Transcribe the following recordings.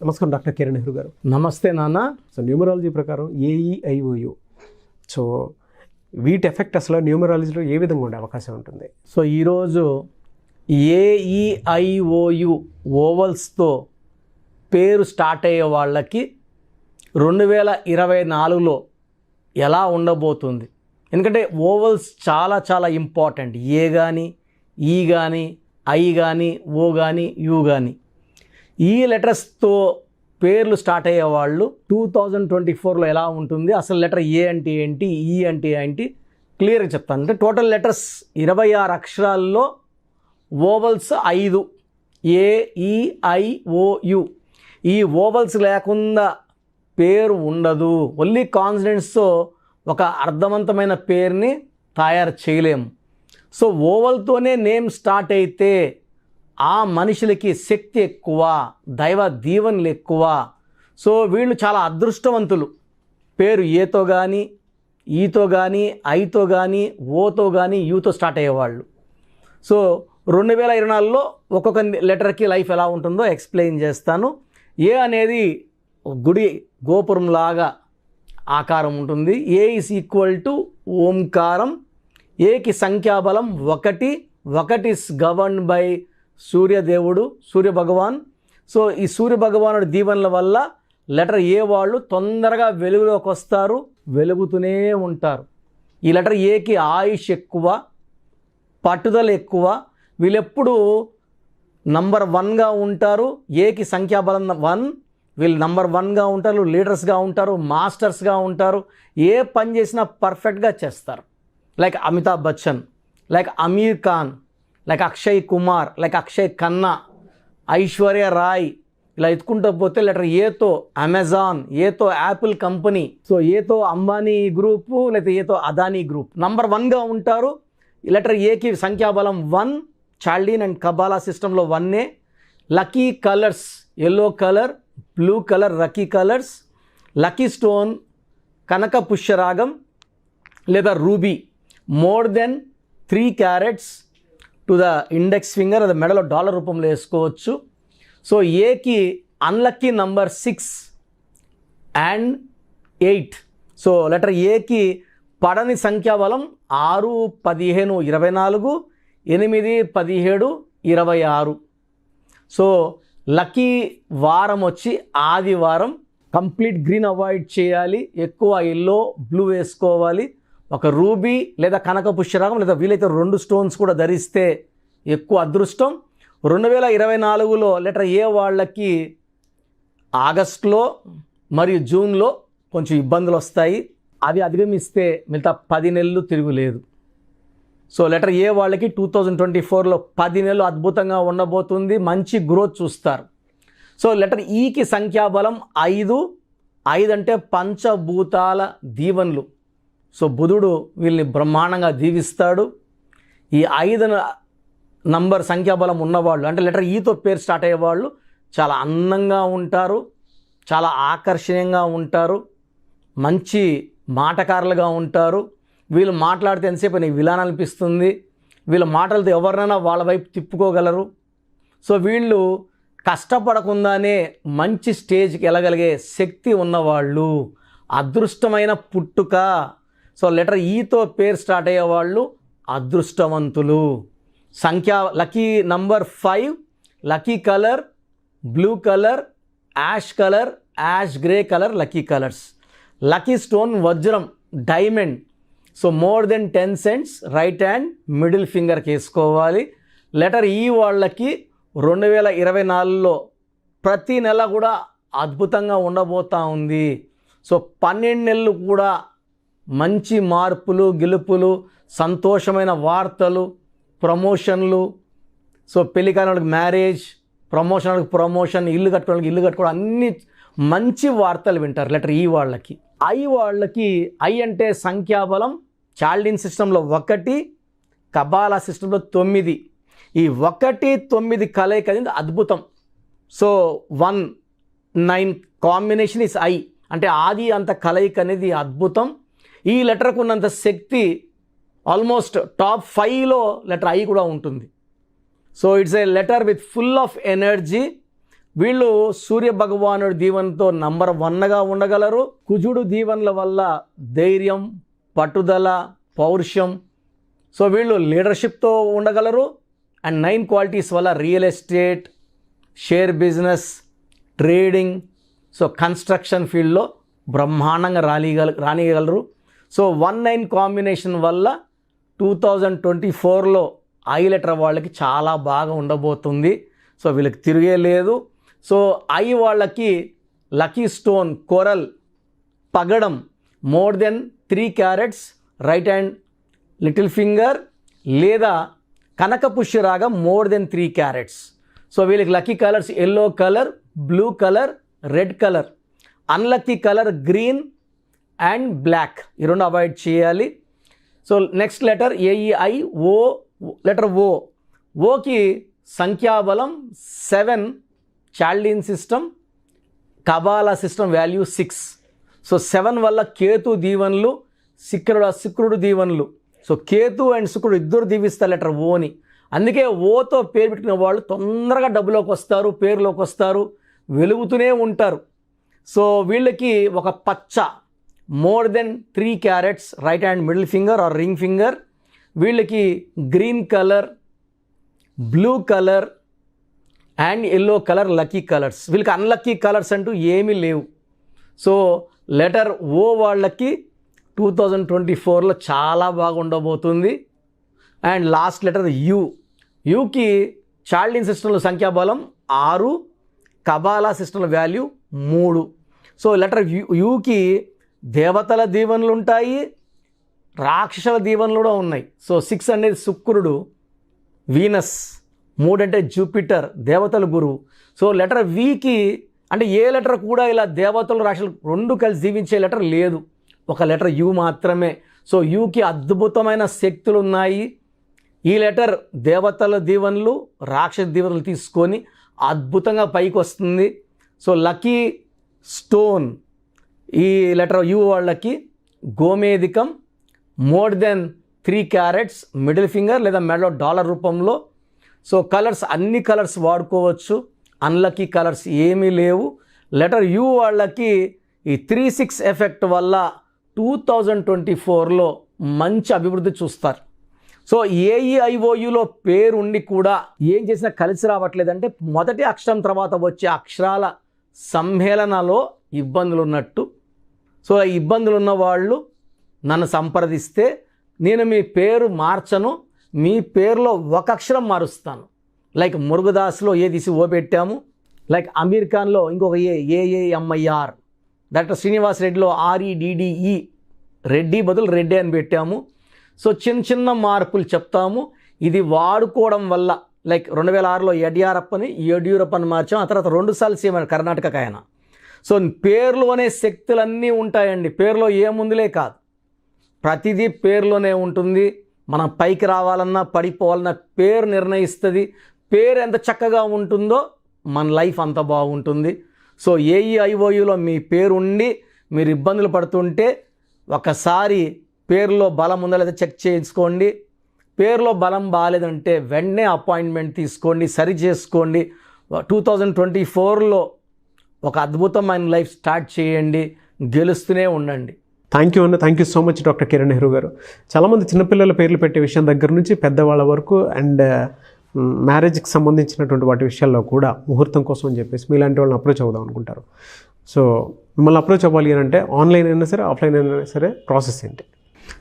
నమస్కారం డాక్టర్ కిరణ్ నెహ్రూ గారు. నమస్తే నాన్న. సో న్యూమరాలజీ ప్రకారం ఏఈఐఓయు, సో వీటి ఎఫెక్ట్ అసలు న్యూమరాలజీలో ఏ విధంగా ఉండే అవకాశం ఉంటుంది? సో ఈరోజు ఏఈఐఓయు ఓవల్స్తో పేరు స్టార్ట్ అయ్యే వాళ్ళకి 2024లో ఎలా ఉండబోతుంది? ఎందుకంటే ఓవల్స్ చాలా చాలా ఇంపార్టెంట్. ఏ కానీ, ఈ కానీ, ఐ కానీ, ఓ కానీ, యు కానీ, ఈ లెటర్స్తో పేర్లు స్టార్ట్ అయ్యే వాళ్ళు 2024లో ఎలా ఉంటుంది, అసలు లెటర్ ఏ అంటే ఏంటి, ఈ అంటే ఏంటి క్లియర్గా చెప్తాను. అంటే టోటల్ లెటర్స్ 26 అక్షరాల్లో ఓవల్స్ 5, ఏఈఐఓయు. ఈ ఓవల్స్ లేకుండా పేరు ఉండదు. ఓన్లీ కాన్సనెంట్స్తో ఒక అర్థవంతమైన పేరుని తయారు చేయలేము. సో ఓవల్తోనే నేమ్ స్టార్ట్ అయితే ఆ మనుషులకి శక్తి ఎక్కువ, దైవ దీవెనలు ఎక్కువ. సో వీళ్ళు చాలా అదృష్టవంతులు. పేరు ఏతో కానీ, ఈతో కానీ, ఐతో కానీ, ఓతో కానీ, యూతో స్టార్ట్ అయ్యేవాళ్ళు. సో 2024లో ఒక్కొక్క లెటర్కి లైఫ్ ఎలా ఉంటుందో ఎక్స్ప్లెయిన్ చేస్తాను. ఏ అనేది గుడి గోపురం లాగా ఆకారం ఉంటుంది. ఏ ఈజ్ ఈక్వల్ టు ఓంకారం. ఏకి సంఖ్యాబలం 1. 1 ఇస్ గవర్న్ బై సూర్యదేవుడు, సూర్య భగవాన్. సో ఈ సూర్య భగవానుడి దీవెనల వల్ల లెటర్ ఏ వాళ్ళు తొందరగా వెలుగులోకి వస్తారు, వెలుగుతూనే ఉంటారు. ఈ లెటర్ ఏకి ఆయుష్ ఎక్కువ, పట్టుదల ఎక్కువ. వీళ్ళెప్పుడు నంబర్ 1గా ఉంటారు. ఏకి సంఖ్యాబలం 1. వీళ్ళు నంబర్ 1గా ఉంటారు, లీడర్స్గా ఉంటారు, మాస్టర్స్గా ఉంటారు. ఏ పని చేసినా పర్ఫెక్ట్గా చేస్తారు. Like Amitabh Bachchan, like Aamir Khan, like Akshay Kumar, like Akshay Khanna, Aishwarya Rai. ఇలా ఎత్తుకుంటూ పోతే లెటర్ ఏతో అమెజాన్, ఏతో యాపిల్ కంపెనీ, సో ఏతో అంబానీ గ్రూపు, లేకపోతే ఏతో అదానీ గ్రూప్ నంబర్ 1గా ఉంటారు. ఈ లెటర్ ఏకి సంఖ్యాబలం 1. చాల్డీన్ అండ్ కబాలా సిస్టంలో 1. Lucky colours yellow colour, blue colour lucky colours. Lucky stone కనక పుష్యరాగం లేదా ruby. More than 3 carats to the index finger, అది మెడలో డాలర్ రూపంలో వేసుకోవచ్చు. సో ఏకి unlucky number 6 and 8. So letter ఏకి పడని సంఖ్యాబలం 6, 15, 24, 8, 17, 26. సో లక్కీ వారం వచ్చి ఆదివారం. కంప్లీట్ గ్రీన్ అవాయిడ్ చేయాలి, ఎక్కువ ఎల్లో బ్లూ వేసుకోవాలి. ఒక రూబీ లేదా కనక పుష్యరాగం లేదా వీలైతే 2 స్టోన్స్ కూడా ధరిస్తే ఎక్కువ అదృష్టం. 2024లో లెటర్ ఏ వాళ్ళకి ఆగస్టులో మరియు జూన్లో కొంచెం ఇబ్బందులు వస్తాయి. అవి అధిగమిస్తే మిగతా 10 నెలలు తిరుగులేదు. సో లెటర్ ఏ వాళ్ళకి 2024లో 10 నెలలు అద్భుతంగా ఉండబోతుంది. మంచి గ్రోత్ చూస్తారు. సో లెటర్ ఈకి సంఖ్యాబలం 5. 5 అంటే పంచభూతాల దీవెనలు. సో బుధుడు వీళ్ళని బ్రహ్మాండంగా దీవిస్తాడు. ఈ 5 నంబర్ సంఖ్యాబలం ఉన్నవాళ్ళు, అంటే లెటర్ ఈతో పేరు స్టార్ట్ అయ్యేవాళ్ళు చాలా అందంగా ఉంటారు, చాలా ఆకర్షణీయంగా ఉంటారు, మంచి మాటకారులుగా ఉంటారు. వీళ్ళు మాట్లాడితే ఎంతసేపు నీకు విలాన్ అనిపిస్తుంది. వీళ్ళ మాటలతో ఎవరినైనా వాళ్ళ వైపు తిప్పుకోగలరు. సో వీళ్ళు కష్టపడకుండానే మంచి స్టేజ్కి వెళ్ళగలిగే శక్తి ఉన్నవాళ్ళు, అదృష్టమైన పుట్టుక. సో లెటర్ ఈతో పేరు స్టార్ట్ అయ్యేవాళ్ళు అదృష్టవంతులు. Lucky number 5, lucky colour blue colour, ash colour, ash grey colour lucky colours. Lucky stone వజ్రం, diamond. So more than 10 cents right hand middle ఫింగర్కి వేసుకోవాలి. లెటర్ ఈ వాళ్ళకి 2024లో ప్రతి నెల కూడా అద్భుతంగా ఉండబోతూ ఉంది. సో 12 నెలలు కూడా మంచి మార్పులు, గెలుపులు, సంతోషమైన వార్తలు, ప్రమోషన్లు. సో పెళ్లి కాని వాళ్ళకి మ్యారేజ్, ప్రమోషన్, ఇల్లు కట్టుకోవడం, అన్ని మంచి వార్తలు వింటారు లెటర్ ఈ వాళ్ళకి. ఐ వాళ్ళకి, ఐ అంటే సంఖ్యాబలం చాల్డీన్ సిస్టంలో 1, కబాలా సిస్టంలో 9. ఈ 1, 9 కలయిక అనేది అద్భుతం. సో 1, 9 కాంబినేషన్ ఇస్ ఐ, అంటే ఆది అంత కలయిక అనేది అద్భుతం. ఈ లెటర్కు ఉన్నంత శక్తి ఆల్మోస్ట్ టాప్ 5లో లెటర్ ఐ కూడా ఉంటుంది. So it's a letter with full of energy, వీళ్ళు సూర్య భగవానుడి దీవెనతో నంబర్ 1గా ఉండగలరు. కుజుడు దీవెనల వల్ల ధైర్యం, పట్టుదల, పౌరుషం, సో వీళ్ళు లీడర్షిప్తో ఉండగలరు. అండ్ 9 క్వాలిటీస్ వల్ల real estate, share business, trading, so construction ఫీల్డ్లో బ్రహ్మాండంగా రానియగలరు. సో 1-9 కాంబినేషన్ వల్ల 2024లో ఐ లెటర్ వాళ్ళకి చాలా బాగా ఉండబోతుంది. సో వీళ్ళకి తిరిగే లేదు. సో ఐ వాళ్ళకి లక్కీ స్టోన్ కోరల్ పగడం more than 3 carats right hand little finger, లేదా కనకపుష్యరాగం మోర్ దెన్ 3 క్యారెట్స్. సో వీళ్ళకి lucky colours yellow colour, blue colour, red colour. Unlucky colour green and black, ఈ 2 అవాయిడ్ చేయాలి. So next letter A E I O, letter O. ఓకి సంఖ్యాబలం 7, Chaldean system, Kabbalah system value 6. So 7 వల్ల కేతు దీవెనలు, శుక్రుడు దీవెనలు. So Ketu and శుక్రుడు ఇద్దరు దీవిస్తారు లెటర్ ఓని. అందుకే ఓతో పేరు పెట్టుకునే వాళ్ళు తొందరగా డబ్బులోకి వస్తారు, పేరులోకి వస్తారు, వెలుగుతూనే ఉంటారు. సో వీళ్ళకి ఒక పచ్చ more than 3 carats right hand middle finger or ring finger. వీళ్ళకి green colour, blue colour and yellow colour lucky colours. వీళ్ళకి అన్లక్కీ కలర్స్ అంటూ ఏమీ లేవు. సో లెటర్ ఓ వాళ్ళకి 2024లో చాలా బాగా ఉండబోతుంది. And last letter U. యూకి చాల్డీన్ సిస్టంలో సంఖ్యాబలం 6, కబాలా సిస్టంలో వాల్యూ 3. సో లెటర్ యూకి దేవతల దీవెనలు ఉంటాయి, రాక్షసుల దీవెనలు కూడా ఉన్నాయి. సో 6 అనేది శుక్రుడు, వీనస్, 3 అంటే జూపిటర్, దేవతల గురువు. సో లెటర్ వీకి అంటే ఏ లెటర్ కూడా ఇలా దేవతలు రాక్షసులు 2 కలిసి దీవించే లెటర్ లేదు, ఒక లెటర్ యూ మాత్రమే. సో యూకి అద్భుతమైన శక్తులు ఉన్నాయి. ఈ లెటర్ దేవతల దీవెనలు, రాక్షస దీవెనలు తీసుకొని అద్భుతంగా పైకి వస్తుంది. సో లక్కీ స్టోన్ ఈ లెటర్ యూ వాళ్ళకి గోమేధికం more than 3 carats middle finger లేదా మెడలో డాలర్ రూపంలో. సో కలర్స్ అన్ని కలర్స్ వాడుకోవచ్చు, అన్లక్కీ కలర్స్ ఏమీ లేవు. లెటర్ యూ వాళ్ళకి ఈ 3-6 ఎఫెక్ట్ వల్ల 2024లో మంచి అభివృద్ధి చూస్తారు. సో ఏఈఐఓయులో పేరు ఉండి కూడా ఏం చేసినా కలిసి రావట్లేదంటే మొదటి అక్షరం తర్వాత వచ్చే అక్షరాల సమ్మేళనలో ఇబ్బందులు ఉన్నట్టు. సో ఆ ఇబ్బందులు ఉన్న వాళ్ళు నన్ను సంప్రదిస్తే నేను మీ పేరు మార్చను, మీ పేరులో ఒక అక్షరం మారుస్తాను. లైక్ మురుగదాస్లో ఏ తీసి ఓ పెట్టాము, లైక్ అమీర్ ఖాన్లో ఇంకొక ఏఏఎంఐఆర్, డాక్టర్ శ్రీనివాస్ రెడ్డిలో REDDE, రెడ్డి బదులు రెడ్డి అని పెట్టాము. సో చిన్న చిన్న మార్పులు చెప్తాము. ఇది వాడుకోవడం వల్ల లైక్ 2006లో యడ్యూరప్పని మార్చాం, ఆ తర్వాత 2 సార్లు సీఎం కర్ణాటకకు ఆయన. సో పేరులోనే శక్తులన్నీ ఉంటాయండి, పేరులో ఏముందిలే కాదు, ప్రతిదీ పేరులోనే ఉంటుంది. మనం పైకి రావాలన్నా పడిపోవాలన్నా పేరు నిర్ణయిస్తుంది. పేరు ఎంత చక్కగా ఉంటుందో మన లైఫ్ అంత బాగుంటుంది. సో ఏఈఐఓయులో మీ పేరు ఉండి మీరు ఇబ్బందులు పడుతుంటే ఒకసారి పేరులో బలం ఉందా లేదా చెక్ చేయించుకోండి. పేరులో బలం బాగాలేదంటే వెంటనే అపాయింట్మెంట్ తీసుకోండి, సరి చేసుకోండి. 2024లో ఒక అద్భుతమైన లైఫ్ స్టార్ట్ చేయండి, గెలుస్తూనే ఉండండి. థ్యాంక్ యూ అన్న, thank you so much doctor Kiran Nehru గారు. చాలామంది చిన్నపిల్లల పేర్లు పెట్టే విషయం దగ్గర నుంచి పెద్దవాళ్ళ వరకు అండ్ మ్యారేజ్కి సంబంధించినటువంటి వాటి విషయాల్లో కూడా ముహూర్తం కోసం అని చెప్పేసి మీలాంటి వాళ్ళని అప్రోచ్ అవుదాం అనుకుంటారు. సో మిమ్మల్ని అప్రోచ్ అవ్వాలి అని అంటే ఆన్లైన్ అయినా సరే ఆఫ్లైన్ అయినా సరే ప్రాసెస్ ఏంటి?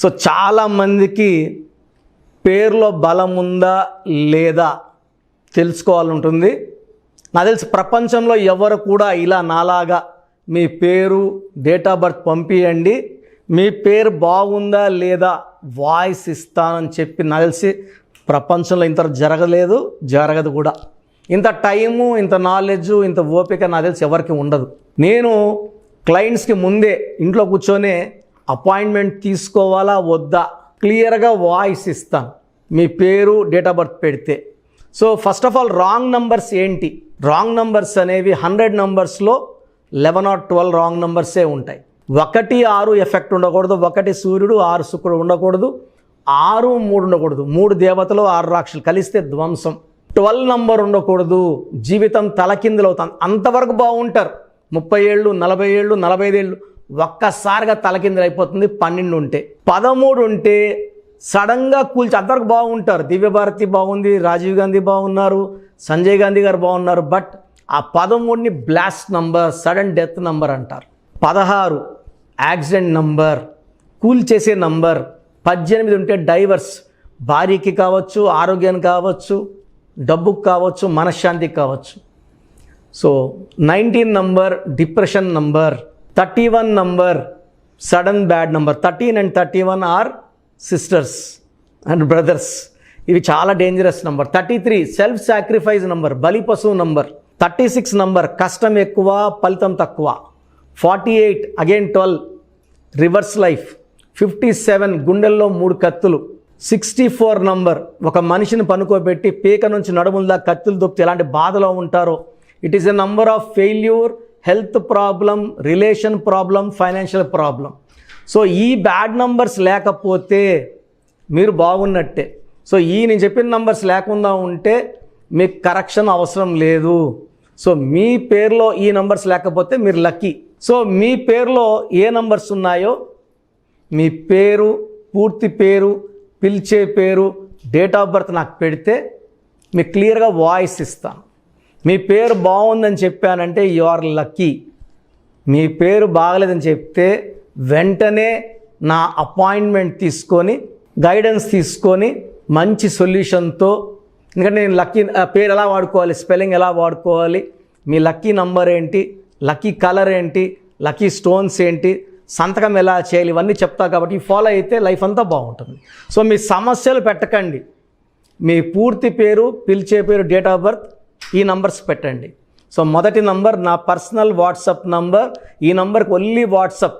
సో చాలామందికి పేరులో బలం ఉందా లేదా తెలుసుకోవాలంటుంది. నాకు తెలిసి ప్రపంచంలో ఎవరు కూడా ఇలా నాలాగా మీ పేరు డేట్ ఆఫ్ బర్త్ పంపియండి, మీ పేరు బాగుందా లేదా వాయిస్ ఇస్తానని చెప్పి నాకు తెలిసి ప్రపంచంలో ఇంత జరగలేదు, జరగదు కూడా. ఇంత టైము, ఇంత నాలెడ్జు, ఇంత ఓపిక నాకు తెలిసి ఎవరికి ఉండదు. నేను క్లయింట్స్కి ముందే ఇంట్లో కూర్చొని అపాయింట్మెంట్ తీసుకోవాలా వద్దా క్లియర్గా వాయిస్ ఇస్తాను మీ పేరు డేట్ ఆఫ్ బర్త్ పెడితే. So first of all wrong numbers ఏంటి? రాంగ్ నంబర్స్ అనేవి 100 నంబర్స్లో 11 or 12 రాంగ్ నంబర్సే ఉంటాయి. 1, 6 ఎఫెక్ట్ ఉండకూడదు, 1 సూర్యుడు 6 శుక్రుడు ఉండకూడదు, 6, 3 ఉండకూడదు. 3 దేవతలు 6 రాక్షసులు కలిస్తే ధ్వంసం. 12 నంబర్ ఉండకూడదు, జీవితం తలకిందులు అవుతుంది. అంతవరకు బాగుంటారు, 30 ఏళ్ళు 40 ఏళ్ళు 45 ఏళ్ళు, ఒక్కసారిగా తలకిందులు అయిపోతుంది 12 ఉంటే. 13 ఉంటే సడన్గా కూల్చి అంతవరకు బాగుంటారు. దివ్యభారతి బాగుంది, రాజీవ్ గాంధీ బాగున్నారు, సంజయ్ గాంధీ గారు బాగున్నారు. బట్ ఆ 13ని blast number, sudden death number అంటారు. 16 యాక్సిడెంట్ నంబర్, కూల్ చేసే నంబర్. 18 ఉంటే డైవర్స్, భార్యకి కావచ్చు, ఆరోగ్యానికి కావచ్చు, డబ్బుకు కావచ్చు, మనశ్శాంతికి కావచ్చు. So 19 number depression number. 31 number sudden bad number. 13 and 31 are sisters and brothers, ఇవి చాలా dangerous number. 33 self sacrifice number, బలి పశువు నంబర్. 36 నంబర్ కష్టం ఎక్కువ ఫలితం తక్కువ. 48 అగైన్ 12 రివర్స్ లైఫ్. 57 గుండెల్లో 3 కత్తులు. 64 నంబర్ ఒక మనిషిని పనుకోబెట్టి పీక నుంచి నడుముల కత్తులు దొప్పితే ఎలాంటి బాధలో ఉంటారో. It is a number of failure, health problem, relation problem, financial problem. So ఈ బ్యాడ్ నంబర్స్ లేకపోతే మీరు బాగున్నట్టే. సో ఈ నేను చెప్పిన నంబర్స్ లేకుండా ఉంటే మీకు కరెక్షన్ అవసరం లేదు. సో మీ పేరులో ఈ నంబర్స్ లేకపోతే మీరు లక్కీ. సో మీ పేరులో ఏ నంబర్స్ ఉన్నాయో, మీ పేరు, పూర్తి పేరు, పిలిచే పేరు, డేట్ ఆఫ్ బర్త్ నాకు పెడితే మీకు క్లియర్గా వాయిస్ ఇస్తాను. మీ పేరు బాగుందని చెప్పానంటే యు ఆర్ లక్కీ. మీ పేరు బాగలేదని చెప్తే వెంటనే నా అపాయింట్మెంట్ తీసుకొని, గైడెన్స్ తీసుకొని, మంచి సొల్యూషన్తో, ఎందుకంటే నేను లక్కీ పేరు ఎలా వాడుకోవాలి, స్పెల్లింగ్ ఎలా వాడుకోవాలి, మీ లక్కీ నంబర్ ఏంటి, లక్కీ కలర్ ఏంటి, లక్కీ స్టోన్స్ ఏంటి, సంతకం ఎలా చేయాలి, ఇవన్నీ చెప్తా. కాబట్టి ఫాలో అయితే లైఫ్ అంతా బాగుంటుంది. సో మీ సమస్యలు పెట్టకండి, మీ పూర్తి పేరు, పిలిచే పేరు, డేట్ ఆఫ్ బర్త్, ఈ నంబర్స్ పెట్టండి. సో మొదటి నంబర్ నా పర్సనల్ వాట్సాప్ నంబర్. ఈ నంబర్కి ఓన్లీ వాట్సాప్,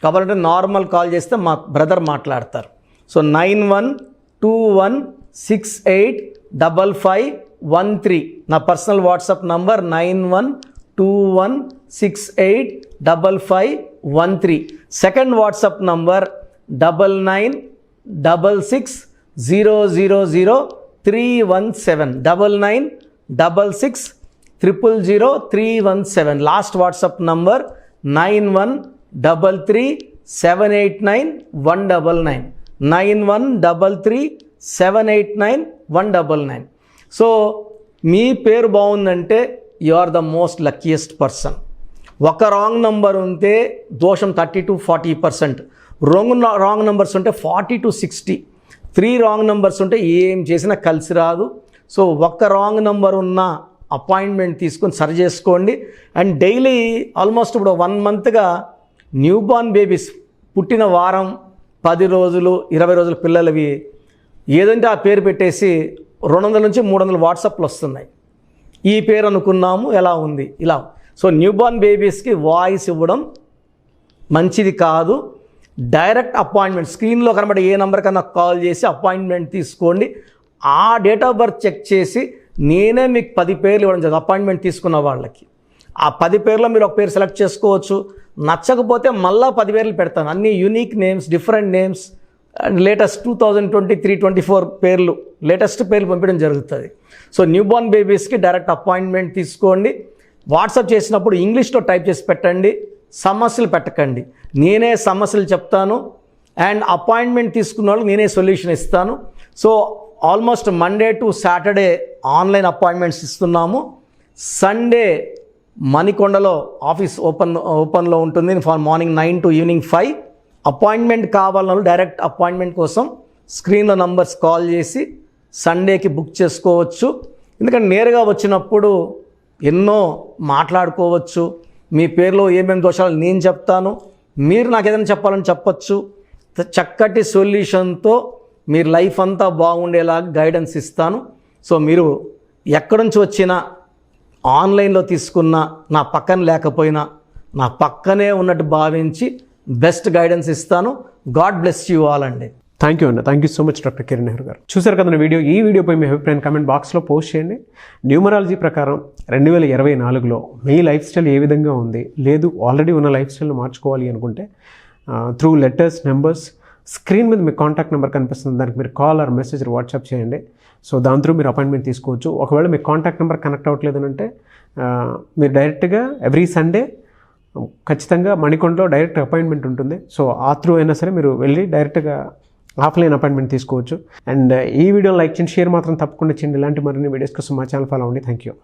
కాబట్టి నార్మల్ కాల్ చేస్తే మా బ్రదర్ మాట్లాడతారు. సో 9121685513 నా personal WhatsApp number. 9121685513. Second WhatsApp number 9966000317 9966000317. Last WhatsApp number 9133789199 9133789199. So మీ పేరు బాగుందంటే you are the most luckiest person. ఒక రాంగ్ నంబర్ ఉంటే దోషం 30 to 40%, రాంగ్ నంబర్స్ ఉంటే 40 to 60, 3 రాంగ్ నంబర్స్ ఉంటే ఏం చేసినా కలిసి రాదు. సో ఒక్క రాంగ్ నంబర్ ఉన్న అపాయింట్మెంట్ తీసుకొని సరి చేసుకోండి. అండ్ డైలీ ఆల్మోస్ట్ ఇప్పుడు 1 మంత్గా న్యూ బార్న్ బేబీస్ పుట్టిన వారం, 10 రోజులు, 20 రోజుల పిల్లలవి ఏదంటే ఆ పేరు పెట్టేసి 200 నుంచి 300 వాట్సాప్లు వస్తున్నాయి. ఈ పేరు అనుకున్నాము, ఎలా ఉంది ఇలా. సో న్యూ బార్న్ బేబీస్కి వాయిస్ ఇవ్వడం మంచిది కాదు. డైరెక్ట్ అపాయింట్మెంట్, స్క్రీన్లో కనబడే ఏ నెంబర్ కన్నా కాల్ చేసి అపాయింట్మెంట్ తీసుకోండి. ఆ డేట్ ఆఫ్ బర్త్ చెక్ చేసి నేనే మీకు 10 పేర్లు ఇవ్వడం జరుగుతుంది అపాయింట్మెంట్ తీసుకున్న వాళ్ళకి. ఆ 10 పేర్లో మీరు ఒక పేరు సెలెక్ట్ చేసుకోవచ్చు. నచ్చకపోతే మళ్ళీ 10 పేర్లు పెడతాను, అన్ని unique names, different names, latest 2023-24 పేర్లు, లేటెస్ట్ పేర్లు పంపించడం జరుగుతుంది. సో న్యూ బార్న్ బేబీస్కి డైరెక్ట్ అపాయింట్మెంట్ తీసుకోండి. వాట్సాప్ చేసినప్పుడు ఇంగ్లీష్లో టైప్ చేసి పెట్టండి, సమస్యలు పెట్టకండి. నేనే సమస్యలు చెప్తాను అండ్ అపాయింట్మెంట్ తీసుకున్న వాళ్ళకి నేనే సొల్యూషన్ ఇస్తాను. So almost Monday to Saturday online appointments ఇస్తున్నాము. సండే మణికొండలో ఆఫీస్ ఓపెన్లో ఉంటుంది, మార్నింగ్ 9 to ఈవినింగ్ 5. అపాయింట్మెంట్ కావాలన్న డైరెక్ట్ అపాయింట్మెంట్ కోసం స్క్రీన్లో నంబర్స్ కాల్ చేసి సండేకి బుక్ చేసుకోవచ్చు. ఎందుకంటే నేరుగా వచ్చినప్పుడు ఎన్నో మాట్లాడుకోవచ్చు. మీ పేరులో ఏమేమి దోషాలు నేను చెప్తాను, మీరు నాకు ఏదైనా చెప్పాలని చెప్పచ్చు. చక్కటి సొల్యూషన్తో మీరు లైఫ్ అంతా బాగుండేలాగా గైడెన్స్ ఇస్తాను. సో మీరు ఎక్కడి నుంచి వచ్చినా, ఆన్లైన్లో తీసుకున్న, నా పక్కన లేకపోయినా నా పక్కనే ఉన్నట్టు భావించి బెస్ట్ గైడెన్స్ ఇస్తాను. గాడ్ బ్లెస్ యూ ఆల్ అండి. థ్యాంక్ యూ అండి. Thank you so much doctor Kiran Nehru గారు. చూసారు కదా వీడియో. ఈ వీడియోపై మీ అభిప్రాయం కామెంట్ బాక్స్లో పోస్ట్ చేయండి. న్యూమరాలజీ ప్రకారం 2024లో మీ లైఫ్ స్టైల్ ఏ విధంగా ఉంది, లేదు ఆల్రెడీ ఉన్న లైఫ్ స్టైల్ని మార్చుకోవాలి అనుకుంటే త్రూ లెటర్స్, నెంబర్స్, స్క్రీన్ మీద మీ కాంటాక్ట్ నెంబర్ కనిపిస్తుంది, దానికి మీరు కాల్ ఆర్ మెసేజ్ వాట్సాప్ చేయండి. సో దాని త్రూ మీరు అపాయింట్మెంట్ తీసుకోవచ్చు. ఒకవేళ మీ కాంటాక్ట్ నెంబర్ కనెక్ట్ అవ్వట్లేదు అంటే మీరు డైరెక్ట్గా ఎవ్రీ సండే ఖచ్చితంగా మణికొండలో డైరెక్ట్ అపాయింట్మెంట్ ఉంటుంది. సో ఆ త్రూ అయినా సరే మీరు వెళ్ళి డైరెక్ట్గా ఆఫ్లైన్ అపాయింట్మెంట్ తీసుకోవచ్చు. అండ్ ఈ వీడియో లైక్ చేయండి, షేర్ మాత్రం తప్పకుండా చేయండి. ఇలాంటి మరిన్ని వీడియోస్ కోసం మా ఛానల్ ఫాలో అవ్వండి. Thank you.